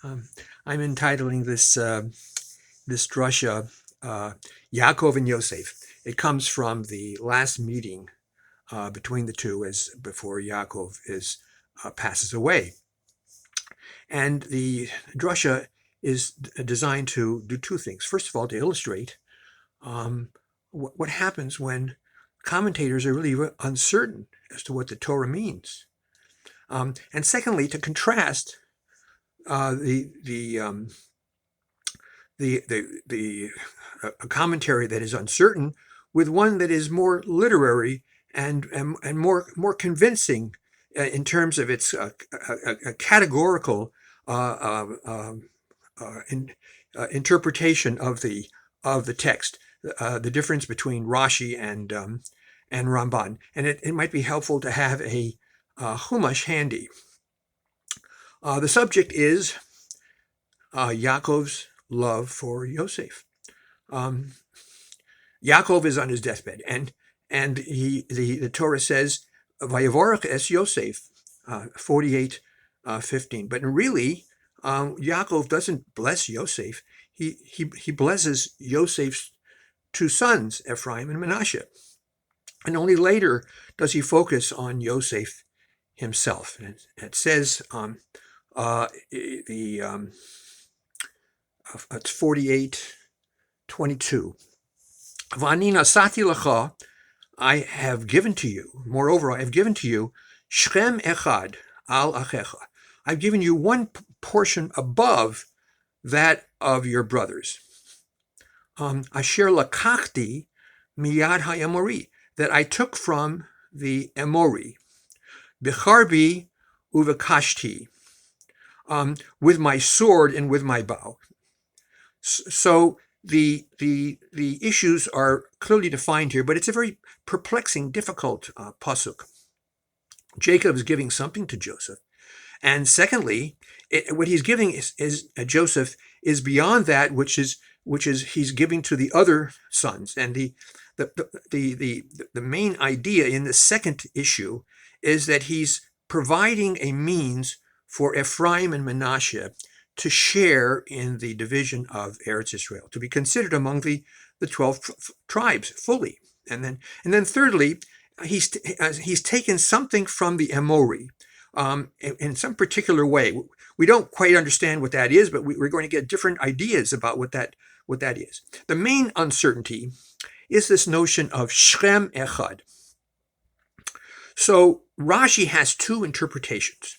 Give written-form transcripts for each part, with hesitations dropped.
I'm entitling this drasha Yaakov and Yosef. It comes from the last meeting between the two as before Yaakov passes away, and the drasha is designed to do two things. First of all, to illustrate what happens when commentators are really uncertain as to what the Torah means, and secondly, to contrast the a commentary that is uncertain with one that is more literary and more convincing in terms of its categorical interpretation of the text. The difference between Rashi and Ramban, and it might be helpful to have a Chumash handy. The subject is Yaakov's love for Yosef. Yaakov is on his deathbed, and the Torah says, "Vayavorach es Yosef," 48:15. But really, Yaakov doesn't bless Yosef. He blesses Yosef's two sons, Ephraim and Manasseh, and only later does he focus on Yosef himself. And it says it's 48:22. V'ani nasati lecha, I have given to you. Moreover, I have given to you Shchem echad al achecha. I've given you one portion above that of your brothers. Asher lakachti miyad ha'emori, that I took from the Emori. Bicharbi uvekashti, with my sword and with my bow. So the issues are clearly defined here, but it's a very perplexing, difficult pasuk. Jacob is giving something to Joseph, and secondly, what he's giving is Joseph is beyond that which is he's giving to the other sons. And the main idea in the second issue is that he's providing a means for Ephraim and Manasseh to share in the division of Eretz Israel, to be considered among the 12 tribes fully. And then thirdly, he's taken something from the Emori in some particular way. We don't quite understand what that is, but we're going to get different ideas about what that is. The main uncertainty is this notion of Shchem Echad. So Rashi has two interpretations.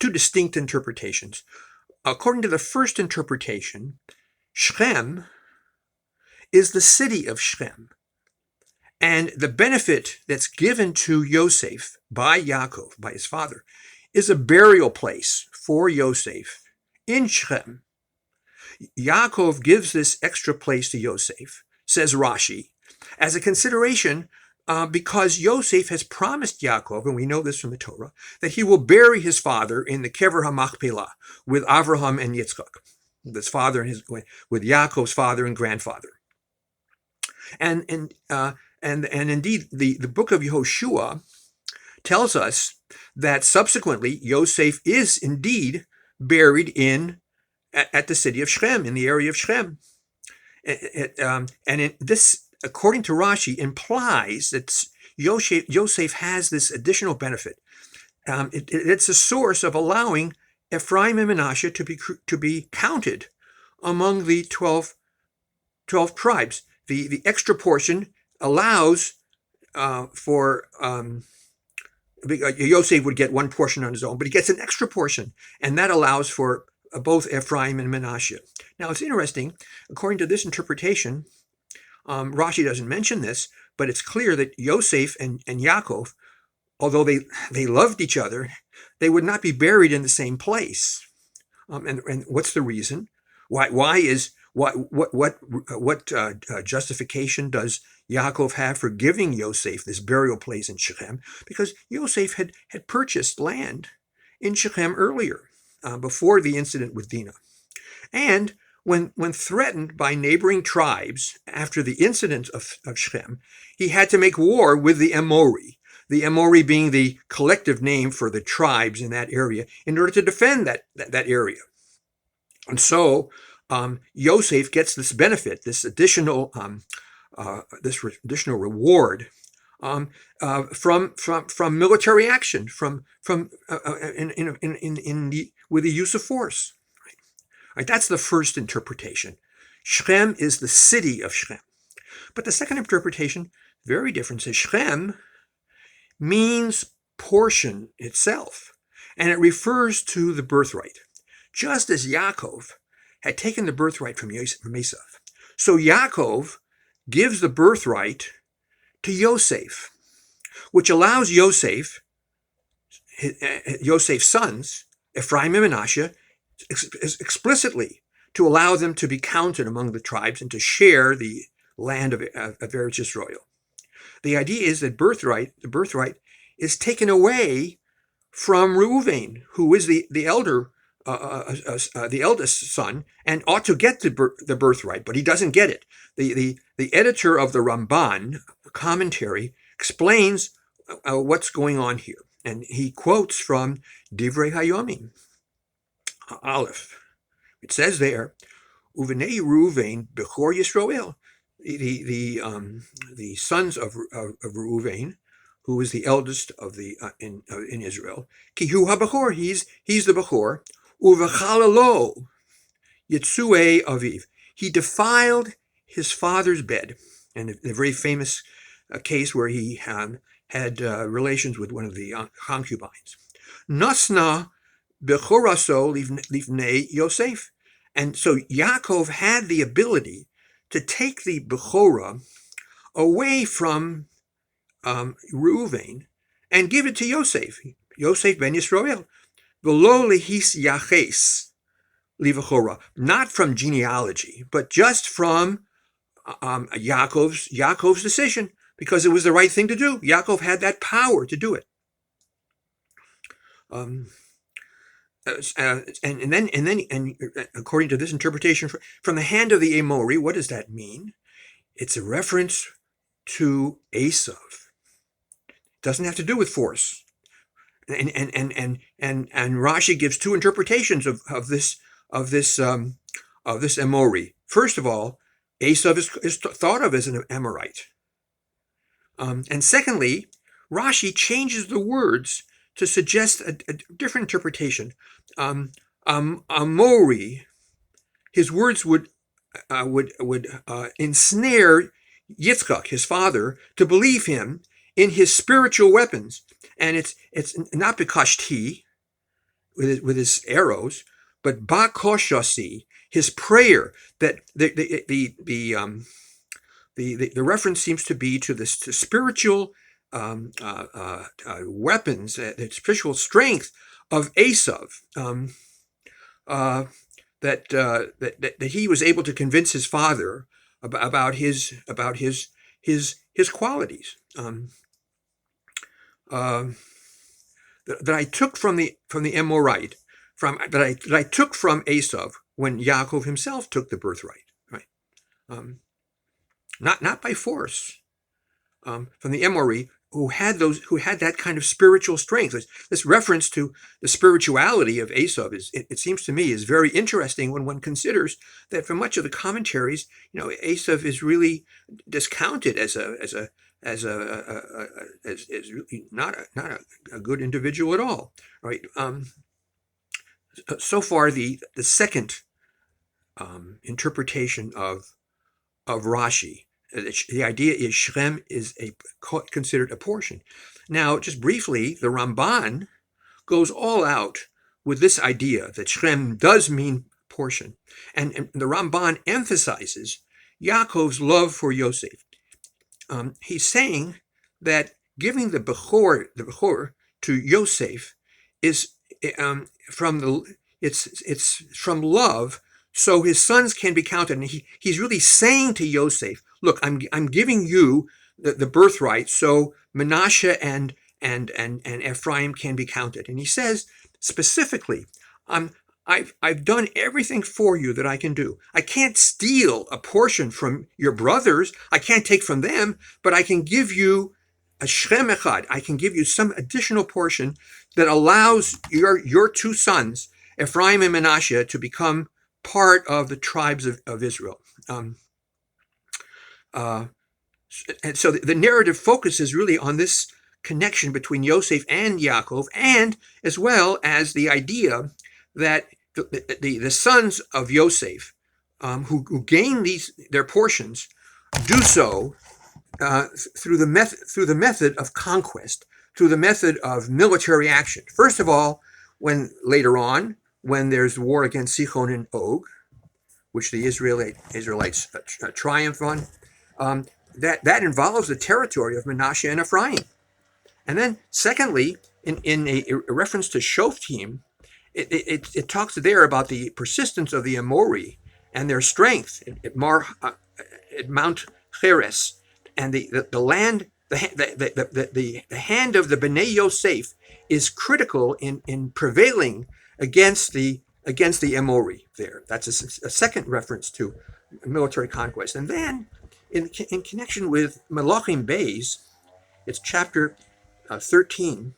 Two distinct interpretations. According to the first interpretation, Shechem is the city of Shechem, and the benefit that's given to Yosef by Yaakov, by his father, is a burial place for Yosef in Shechem. Yaakov gives this extra place to Yosef, says Rashi, as a consideration because Yosef has promised Yaakov, and we know this from the Torah, that he will bury his father in the Kever HaMachpelah with Avraham and Yitzchak, with his father and with Yaakov's father and grandfather. And indeed, the book of Yehoshua tells us that subsequently Yosef is indeed buried at the city of Shechem, in the area of Shechem. This, according to Rashi, implies that Yosef has this additional benefit. It's a source of allowing Ephraim and Manasseh to be counted among the 12 tribes. The extra portion allows for Yosef would get one portion on his own, but he gets an extra portion, and that allows for both Ephraim and Manasseh. Now, it's interesting, according to this interpretation, Rashi doesn't mention this, but it's clear that Yosef and Yaakov, although they loved each other, they would not be buried in the same place. And what's the reason? What justification does Yaakov have for giving Yosef this burial place in Shechem? Because Yosef had purchased land in Shechem earlier, before the incident with Dinah. And when threatened by neighboring tribes after the incident of Shechem, he had to make war with the Emori. the Amori being the collective name for the tribes in that area, in order to defend that area. And so Yosef gets this benefit, this additional reward from military action, with the use of force. Right? That's the first interpretation. Shechem is the city of Shechem. But the second interpretation, very different, says Shechem means portion itself, and it refers to the birthright, just as Yaakov had taken the birthright from Yosef. So Yaakov gives the birthright to Yosef, which allows Yosef's sons, Ephraim and Manasseh, explicitly to allow them to be counted among the tribes and to share the land of Eretz Yisrael. The idea is that the birthright is taken away from Reuven, who is the eldest son, and ought to get the birthright, but he doesn't get it. The editor of the Ramban commentary explains what's going on here, and he quotes from Divrei Hayomim, Aleph. It says there, Uvenei Reuven Bechor Yisroel, the sons of Reuven, who is the eldest of in Israel. Ki hu habachor, he's the Bechor. Uvechalalo Yitzue Aviv. He defiled his father's bed, and a very famous case where he had relations with one of the concubines. Nasna Bechoraso Livnei Yosef. And so Yaakov had the ability to take the Bechorah away from Reuven and give it to Yosef ben Yisrael. V'lo lehis yaches livechora, not from genealogy, but just from Yaakov's decision, because it was the right thing to do. Yaakov had that power to do it. And according to this interpretation, from the hand of the Amori, what does that mean? It's a reference to Esav. Doesn't have to do with force. And Rashi gives two interpretations of this Amori. First of all, Esav is thought of as an Amorite. And secondly, Rashi changes the words to suggest a different interpretation. Amori, his words would ensnare Yitzchak, his father, to believe him in his spiritual weapons, and it's not bekashti with his arrows, but bakoshasi, his prayer. That the reference seems to be to the spiritual weapons, the spiritual strength of Esav, that he was able to convince his father about his qualities. That I took from the Amorite, that I took from Esav when Yaakov himself took the birthright, right? Not by force, from the Amori, who had that kind of spiritual strength. This reference to the spirituality of Esav it seems to me is very interesting when one considers that for much of the commentaries, Esav is really discounted as really not a good individual at all, right? So far, the second interpretation of Rashi, the idea is Shechem is considered a portion. Now, just briefly, the Ramban goes all out with this idea that Shechem does mean portion, and the Ramban emphasizes Yaakov's love for Yosef. He's saying that giving the Bechor to Yosef is it's from love, so his sons can be counted. And he's really saying to Yosef, look, I'm giving you the birthright, so Manasseh and Ephraim can be counted. And he says specifically, I've done everything for you that I can do. I can't steal a portion from your brothers. I can't take from them, but I can give you a Shem Echad. I can give you some additional portion that allows your two sons, Ephraim and Manasseh, to become part of the tribes of Israel. And so the narrative focuses really on this connection between Yosef and Yaakov, and as well as the idea that the sons of Yosef, who gain their portions, do so through the method of conquest, through the method of military action. First of all, later on, when there's war against Sichon and Og, which the Israelites triumph on, that involves the territory of Manasseh and Ephraim. And then, secondly, in a reference to Shoftim, it talks there about the persistence of the Amori and their strength at Mount Cheres, and the land, the hand of the Bnei Yosef is critical in prevailing against the Amori there. That's a second reference to military conquest. And then, in connection with Malachim Beis, it's chapter 13,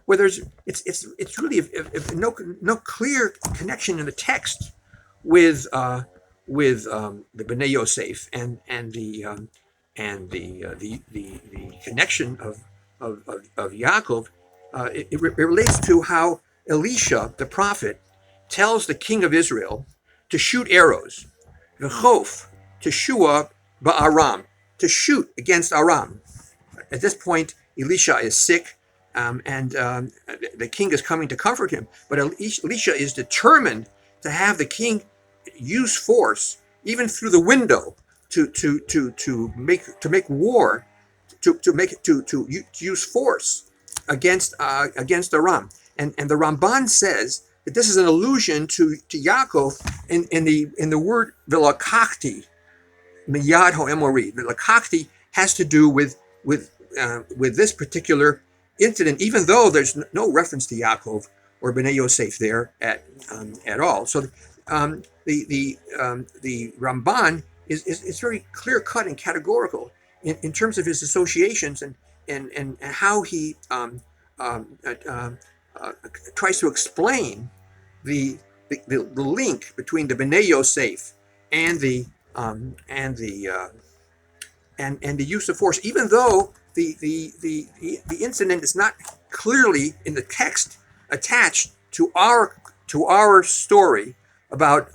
where it's really no clear connection in the text with the Bnei Yosef and the connection of Yaakov. It relates to how Elisha, the prophet, tells the king of Israel to shoot arrows, v'chof, to shua ba'aram, to shoot against Aram. At this point, Elisha is sick, and the king is coming to comfort him. But Elisha is determined to have the king use force, even through the window, to make war, to use force against Aram. And the Ramban says that this is an allusion to Yaakov in the word velakachti miyad ho'emori. Velakachti has to do with this particular incident, even though there's no reference to Yaakov or Bnei Yosef there at all. So the Ramban is very clear cut and categorical in terms of his associations and how he tries to explain the link between the Bnei Yosef and the use of force, even though the incident is not clearly in the text attached to our story about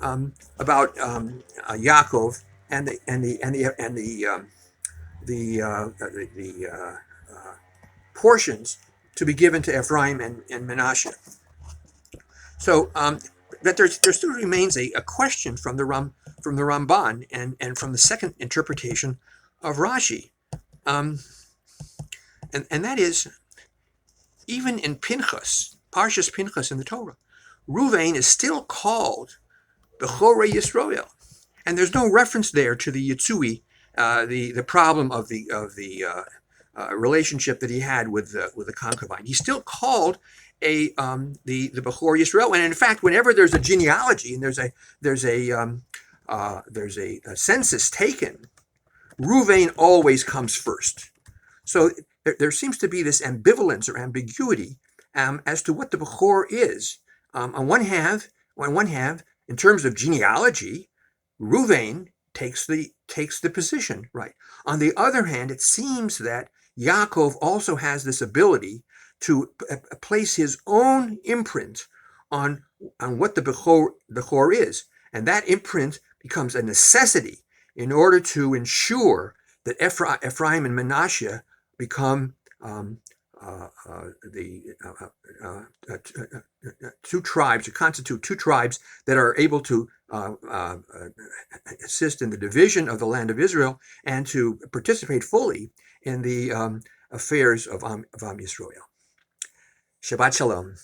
Yaakov and the portions to be given to Ephraim and Manasseh. So that there still remains a question from the Ramban and from the second interpretation of Rashi, and that is, even in Pinchas, Parshas Pinchas in the Torah, Ruvain is still called Bechorei Yisroel, and there's no reference there to the Yitzui, the problem of the relationship that he had with the concubine. He's still called the Bechor Yisrael, and in fact, whenever there's a genealogy and there's a census taken, Ruvain always comes first. So there seems to be this ambivalence or ambiguity as to what the Bechor is. On one hand, in terms of genealogy, Ruvain takes the position, right? On the other hand, it seems that Yaakov also has this ability to place his own imprint on what the Bechor is, and that imprint becomes a necessity in order to ensure that Ephraim and Manasseh become two tribes, to constitute two tribes that are able to assist in the division of the land of Israel and to participate fully in the affairs of Am Yisrael. Shabbat Shalom.